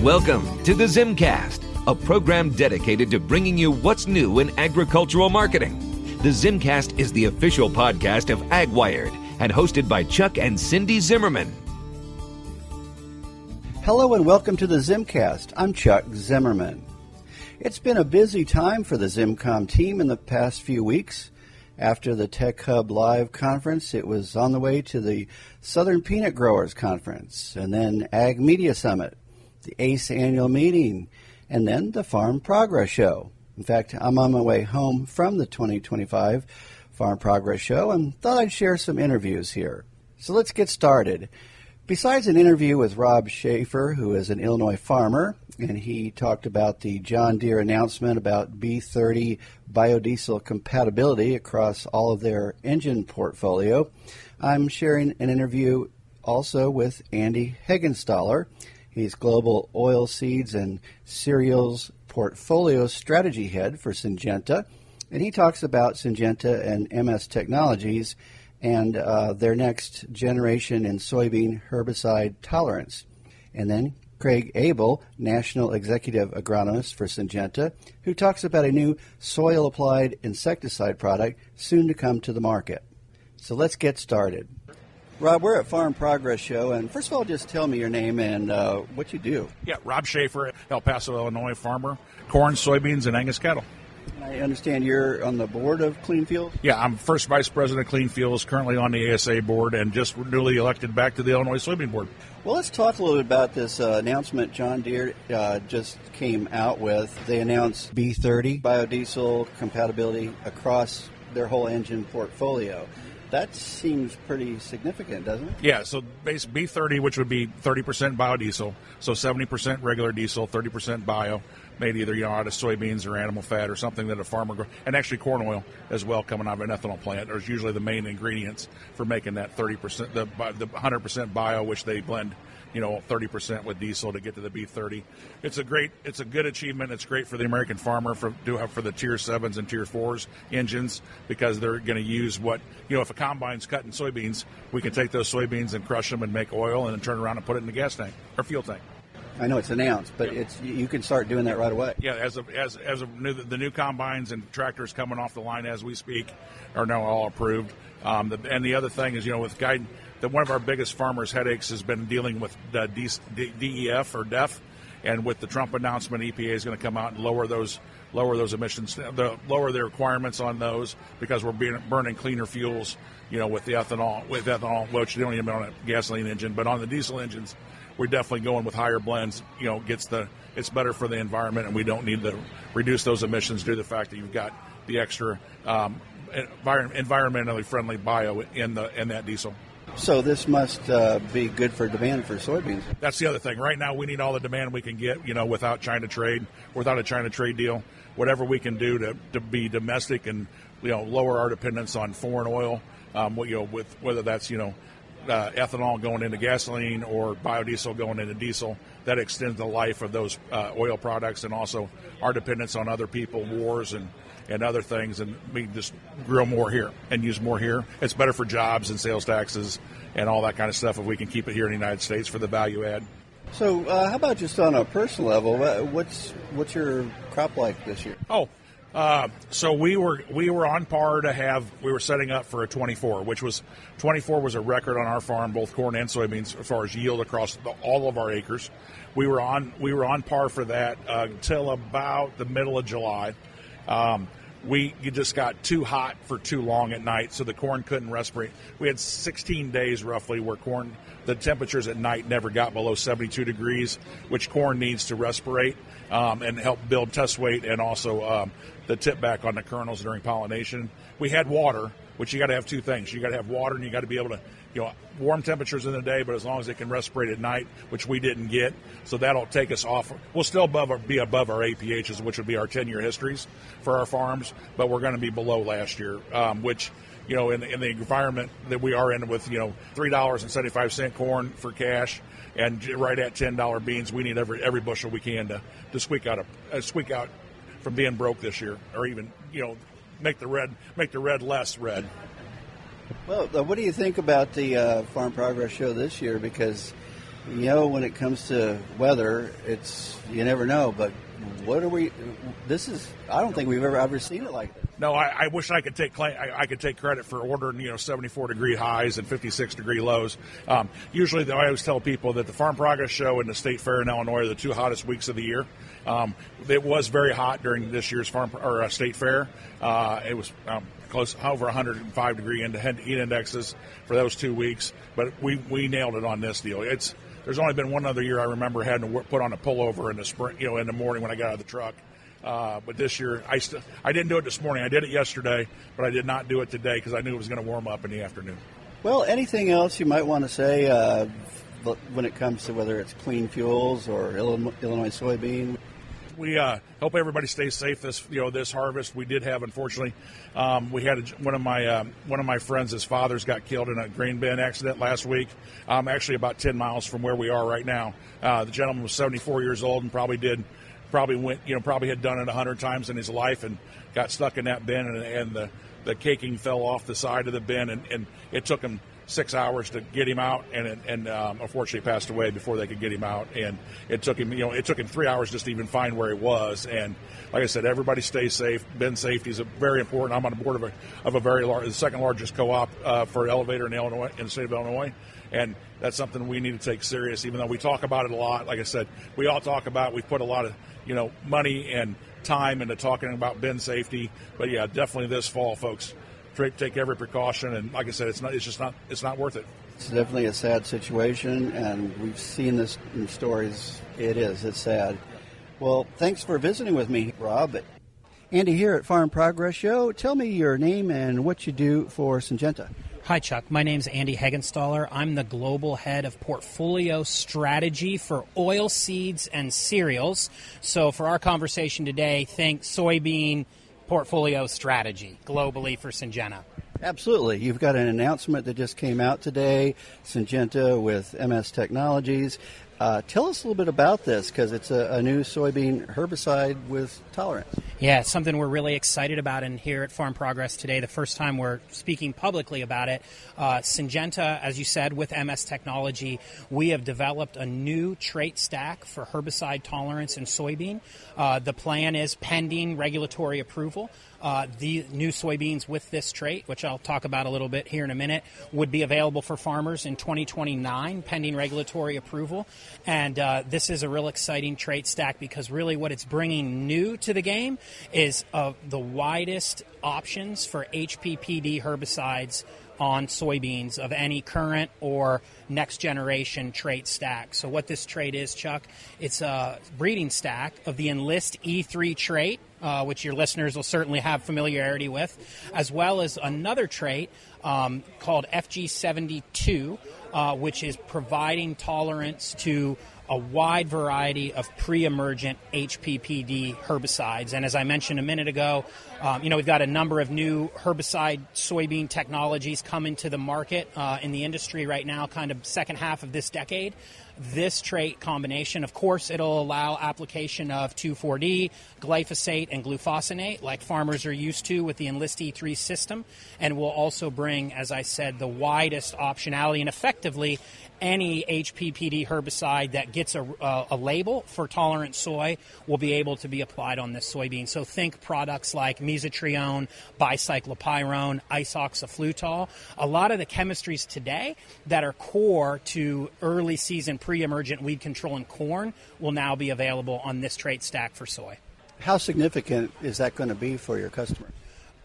Welcome to the ZimmCast, a program dedicated to bringing you what's new in agricultural marketing. The ZimmCast is the official podcast of AgWired and hosted by Chuck and Cindy Zimmerman. Hello and welcome to the ZimmCast. I'm Chuck Zimmerman. It's been a busy time for the ZimmComm team in the past few weeks. After the Tech Hub Live conference, it was on the way to the Southern Peanut Growers Conference, and then Ag Media Summit, the ACE annual meeting, and then the Farm Progress Show. In fact, I'm on my way home from the 2025 Farm Progress Show and thought I'd share some interviews here. So let's get started. Besides an interview with Rob Shaffer, who is an Illinois farmer, and he talked about the John Deere announcement about B30 biodiesel compatibility across all of their engine portfolio, I'm sharing an interview also with Andy Heggenstaller. He's Global Oilseeds and Cereals Portfolio Strategy Head for Syngenta, and he talks about Syngenta and M.S. technologies and their next generation in soybean herbicide tolerance. And then Craig Abell, National Executive Agronomist for Syngenta, who talks about a new soil-applied insecticide product soon to come to the market. So let's get started. Rob, we're at Farm Progress Show, and first of all, just tell me your name and what you do. Yeah, Rob Shaffer, El Paso, Illinois farmer, corn, soybeans, and Angus cattle. I understand you're on the board of Clean Fields? Yeah, I'm first vice president of Clean Fields, currently on the ASA board, and just newly elected back to the Illinois soybean board. Well, let's talk a little bit about this announcement John Deere just came out with. They announced B30 biodiesel compatibility across their whole engine portfolio. That seems pretty significant, doesn't it? Yeah, so base B30, which would be 30% biodiesel, so 70% regular diesel, 30% bio, made either out of soybeans or animal fat or something that a farmer grows, and actually corn oil as well coming out of an ethanol plant. There's usually the main ingredients for making that 30%, the 100% bio, which they blend 30% with diesel to get to the B30. It's a good achievement. It's great for the American farmer for the Tier 7s and Tier 4s engines, because they're going to use if a combine's cutting soybeans, we can take those soybeans and crush them and make oil and then turn around and put it in the gas tank or fuel tank. I know it's announced, but you can start doing that right away. Yeah, the new combines and tractors coming off the line as we speak are now all approved. And the other thing is, with guidance, that one of our biggest farmers' headaches has been dealing with DEF or DEF, and with the Trump announcement, EPA is going to come out and lower those emissions, lower the requirements on those, because we're burning cleaner fuels, with ethanol, which you don't even on a gasoline engine, but on the diesel engines, we're definitely going with higher blends. It's better for the environment, and we don't need to reduce those emissions due to the fact that you've got the extra environmentally friendly bio in that diesel. So this must be good for demand for soybeans. That's the other thing. Right now, we need all the demand we can get, without China trade, without a China trade deal. Whatever we can do to be domestic and, lower our dependence on foreign oil, with whether that's, ethanol going into gasoline or biodiesel going into diesel, that extends the life of those oil products, and also our dependence on other people, wars and other things, and we just grow more here and use more here. It's better for jobs and sales taxes and all that kind of stuff if we can keep it here in the United States for the value add. So how about just on a personal level, what's your crop like this year? So we were on par we were setting up for a 24, which was 24 was a record on our farm, both corn and soybeans, as far as yield across all of our acres. We were on par for that until about the middle of July. We just got too hot for too long at night, so the corn couldn't respirate. We had 16 days roughly where the temperatures at night never got below 72 degrees, which corn needs to respirate and help build test weight, and also the tip back on the kernels during pollination. We had water, which you got to have two things. You got to have water, and you got to be able to, warm temperatures in the day, but as long as it can respirate at night, which we didn't get. So that'll take us off. We'll still be above our APHs, which would be our 10-year histories for our farms, but we're going to be below last year, which, in the environment that we are in with, $3.75 corn for cash and right at $10 beans, we need every bushel we can to squeak out from being broke this year, or even, make the red less red. Well, what do you think about the Farm Progress Show this year? Because You know, when it comes to weather, you never know. But what are we? I don't think we've ever seen it like this. No, I wish I could take credit for ordering 74-degree highs and 56-degree lows. Usually, I always tell people that the Farm Progress Show and the State Fair in Illinois are the two hottest weeks of the year. It was very hot during this year's State Fair. It was close over 105-degree heat indexes for those 2 weeks. But we nailed it on this deal. There's only been one other year I remember having to put on a pullover in the spring, in the morning when I got out of the truck. But this year, I didn't do it this morning. I did it yesterday, but I did not do it today because I knew it was going to warm up in the afternoon. Well, anything else you might want to say when it comes to whether it's clean fuels or Illinois soybean? We hope everybody stays safe this harvest. We did have, unfortunately, we had one of my friends, his father's got killed in a grain bin accident last week. Actually, about 10 miles from where we are right now. The gentleman was 74 years old and probably had done it 100 times in his life and got stuck in that bin, and the caking fell off the side of the bin, and it took him 6 hours to get him out, and unfortunately passed away before they could get him out. And it took him 3 hours just to even find where he was. And like I said, everybody stay safe. Bin safety is very important. I'm on the board of a very large, the second largest co-op for elevator in Illinois, in the state of Illinois, and that's something we need to take serious. Even though we talk about it a lot, like I said, we all talk about. We've put a lot of money and time into talking about bin safety. But yeah, definitely this fall, folks, take every precaution, and like I said, it's not worth it. It's definitely a sad situation, and we've seen this in stories. It's sad. Well, thanks for visiting with me, Rob. Andy here at Farm Progress Show. Tell me your name and what you do for Syngenta. Hi, Chuck. My name's Andy Heggenstaller. I'm the global head of portfolio strategy for oilseeds and cereals. So for our conversation today, think soybean portfolio strategy globally for Syngenta. Absolutely. You've got an announcement that just came out today, Syngenta with M.S. Technologies. Tell us a little bit about this, because it's a new soybean herbicide with tolerance. Yeah, it's something we're really excited about, and here at Farm Progress today, the first time we're speaking publicly about it. Syngenta, as you said, with MS Technology, we have developed a new trait stack for herbicide tolerance in soybean. The plan is pending regulatory approval. The new soybeans with this trait, which I'll talk about a little bit here in a minute, would be available for farmers in 2029, pending regulatory approval. And this is a real exciting trait stack, because really what it's bringing new to the game is the widest options for HPPD herbicides on soybeans of any current or next generation trait stack. So what this trait is, Chuck, it's a breeding stack of the Enlist E3 trait, which your listeners will certainly have familiarity with, as well as another trait called FG72, which is providing tolerance to a wide variety of pre-emergent HPPD herbicides. And as I mentioned a minute ago, we've got a number of new herbicide soybean technologies coming to the market in the industry right now, kind of second half of this decade. This trait combination, of course, it'll allow application of 2,4-D, glyphosate, and glufosinate like farmers are used to with the Enlist E3 system, and will also bring, as I said, the widest optionality, and effectively any HPPD herbicide that gets a label for tolerant soy will be able to be applied on this soybean. So think products like mesotrione, bicyclopyrone, isoxaflutol. A lot of the chemistries today that are core to early season pre-emergent weed control in corn will now be available on this trait stack for soy. How significant is that going to be for your customer?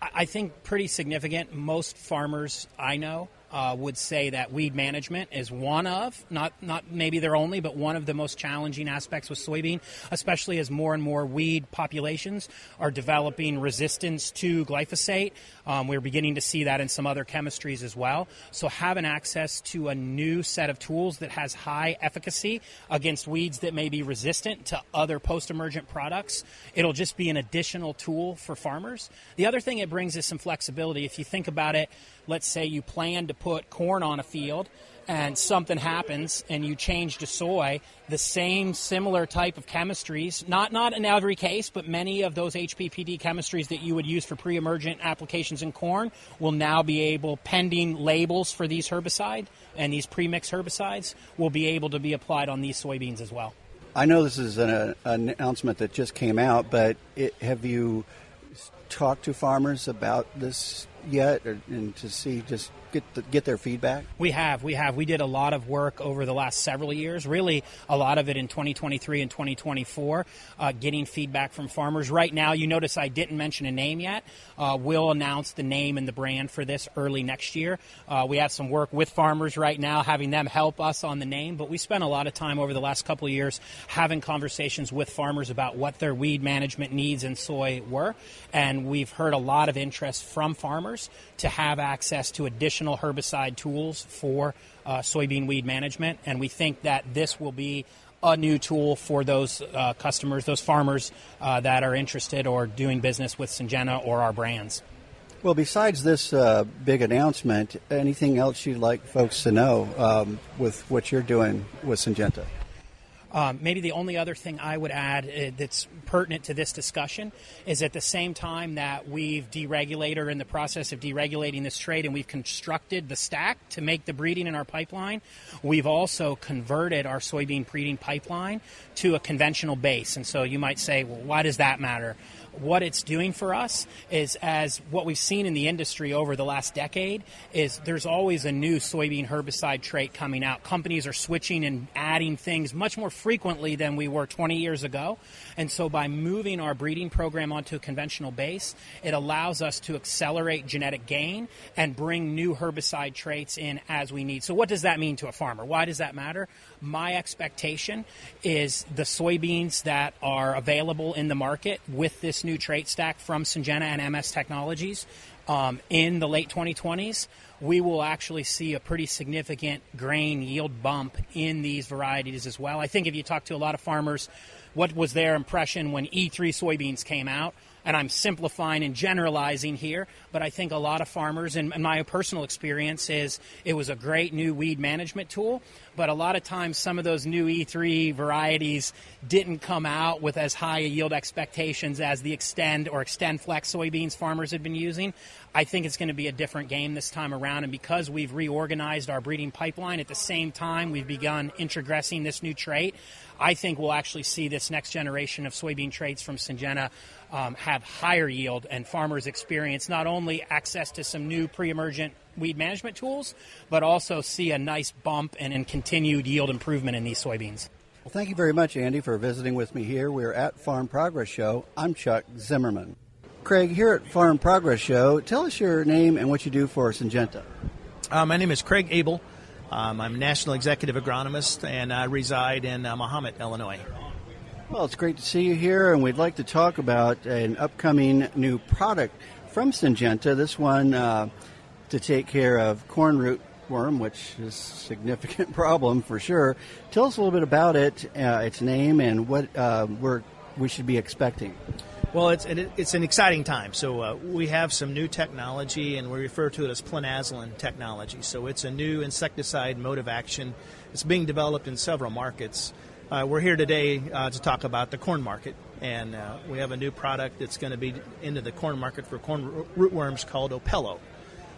I think pretty significant. Most farmers I know would say that weed management is one of, not maybe their only, but one of the most challenging aspects with soybean, especially as more and more weed populations are developing resistance to glyphosate. We're beginning to see that in some other chemistries as well. So having access to a new set of tools that has high efficacy against weeds that may be resistant to other post-emergent products, it'll just be an additional tool for farmers. The other thing it brings is some flexibility. If you think about it, let's say you plan to put corn on a field and something happens and you change to soy, the same similar type of chemistries, not in every case, but many of those HPPD chemistries that you would use for pre-emergent applications in corn will now be able, pending labels for these herbicides and these pre-mixed herbicides, will be able to be applied on these soybeans as well. I know this is an announcement that just came out, but have you talked to farmers about this yet, and to see, just get their feedback? We have. We did a lot of work over the last several years, really a lot of it in 2023 and 2024, getting feedback from farmers. Right now, you notice I didn't mention a name yet. We'll announce the name and the brand for this early next year. We have some work with farmers right now, having them help us on the name, but we spent a lot of time over the last couple of years having conversations with farmers about what their weed management needs in soy were, and we've heard a lot of interest from farmers to have access to additional herbicide tools for soybean weed management, and we think that this will be a new tool for those customers, those farmers that are interested or doing business with Syngenta or our brands. Well, besides this big announcement, anything else you'd like folks to know with what you're doing with Syngenta? Maybe the only other thing I would add that's pertinent to this discussion is at the same time that we've deregulated or in the process of deregulating this trait and we've constructed the stack to make the breeding in our pipeline, we've also converted our soybean breeding pipeline to a conventional base. And so you might say, well, why does that matter? What it's doing for us is, as what we've seen in the industry over the last decade, is there's always a new soybean herbicide trait coming out. Companies are switching and adding things much more frequently than we were 20 years ago. And so by moving our breeding program onto a conventional base, it allows us to accelerate genetic gain and bring new herbicide traits in as we need. So what does that mean to a farmer? Why does that matter? My expectation is the soybeans that are available in the market with this new trait stack from Syngenta and M.S. technologies in the late 2020s, we will actually see a pretty significant grain yield bump in these varieties as well. I think if you talk to a lot of farmers, what was their impression when E3 soybeans came out? And I'm simplifying and generalizing here, but I think a lot of farmers, and my personal experience is it was a great new weed management tool, but a lot of times some of those new E3 varieties didn't come out with as high a yield expectations as the Extend or Extend Flex soybeans farmers had been using. I think it's going to be a different game this time around, and because we've reorganized our breeding pipeline at the same time we've begun introgressing this new trait, I think we'll actually see this next generation of soybean traits from Syngenta have higher yield, and farmers experience not only access to some new pre-emergent weed management tools, but also see a nice bump and continued yield improvement in these soybeans. Well, thank you very much, Andy, for visiting with me here. We're at Farm Progress Show. I'm Chuck Zimmerman. Craig, here at Farm Progress Show, tell us your name and what you do for Syngenta. My name is Craig Abell. I'm National Executive Agronomist, and I reside in Mahomet, Illinois. Well, it's great to see you here, and we'd like to talk about an upcoming new product from Syngenta. This one to take care of corn rootworm, which is a significant problem for sure. Tell us a little bit about it, its name, and what we should be expecting. Well, it's an exciting time. So we have some new technology, and we refer to it as planazoline technology. So it's a new insecticide mode of action. It's being developed in several markets. We're here today to talk about the corn market, and we have a new product that's going to be into the corn market for corn rootworms called Opello.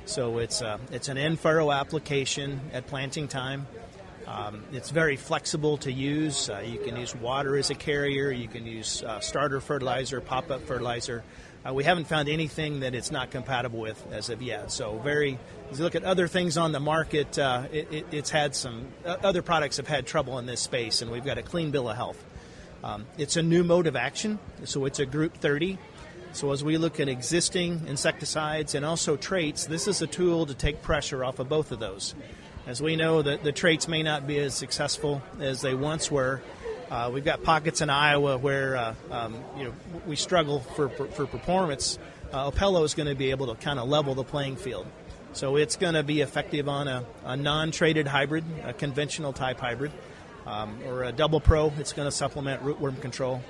So it's an in-furrow application at planting time. It's very flexible to use. You can use water as a carrier. You can use starter fertilizer, pop-up fertilizer. We haven't found anything that it's not compatible with as of yet. So as you look at other things on the market, it's had some other products have had trouble in this space, and we've got a clean bill of health. It's a new mode of action, so it's a Group 30. So as we look at existing insecticides and also traits, this is a tool to take pressure off of both of those. As we know, the traits may not be as successful as they once were. We've got pockets in Iowa where we struggle for performance. Opello is going to be able to kind of level the playing field. So it's going to be effective on a non-traded hybrid, a conventional type hybrid, or a double pro. It's going to supplement rootworm control.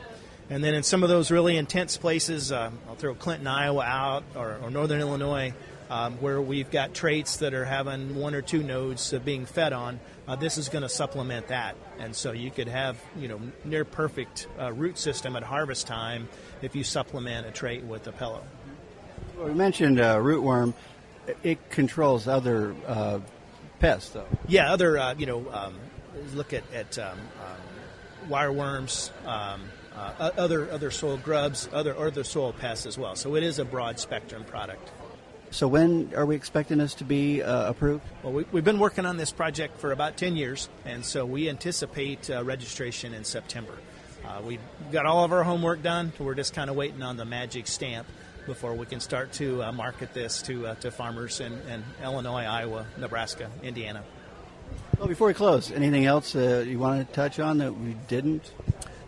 And then in some of those really intense places, I'll throw Clinton, Iowa out, or northern Illinois, where we've got traits that are having 1 or 2 nodes being fed on. This is going to supplement that, and so you could have near perfect root system at harvest time if you supplement a trait with a Pello. Well, we mentioned rootworm. It controls other pests, though. Yeah, other look at wireworms, other soil grubs, other soil pests as well. So it is a broad spectrum product. So when are we expecting this to be approved? Well, we've been working on this project for about 10 years, and so we anticipate registration in September. We've got all of our homework done, so we're just kind of waiting on the magic stamp before we can start to market this to farmers in Illinois, Iowa, Nebraska, Indiana. Well, before we close, anything else you want to touch on that we didn't?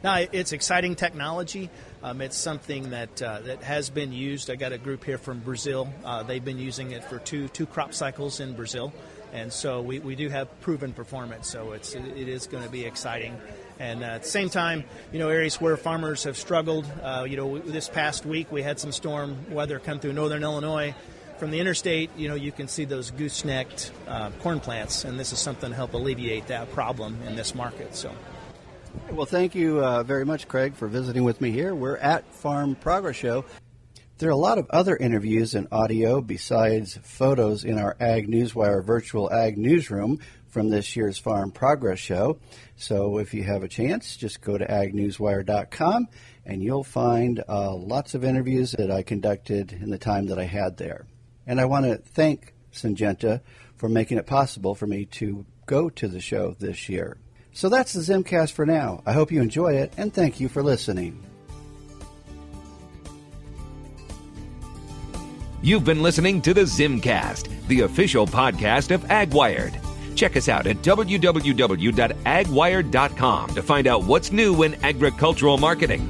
No, it's exciting technology. It's something that has been used. I got a group here from Brazil. They've been using it for two crop cycles in Brazil, and so we do have proven performance. So it is going to be exciting. And at the same time, areas where farmers have struggled. This past week we had some storm weather come through northern Illinois. From the interstate, you can see those goosenecked corn plants, and this is something to help alleviate that problem in this market. So. Well, thank you very much, Craig, for visiting with me here. We're at Farm Progress Show. There are a lot of other interviews and audio besides photos in our Ag Newswire virtual Ag Newsroom from this year's Farm Progress Show. So if you have a chance, just go to agnewswire.com and you'll find lots of interviews that I conducted in the time that I had there. And I want to thank Syngenta for making it possible for me to go to the show this year. So that's the ZimmCast for now. I hope you enjoy it, and thank you for listening. You've been listening to the ZimmCast, the official podcast of AgWired. Check us out at www.agwired.com to find out what's new in agricultural marketing.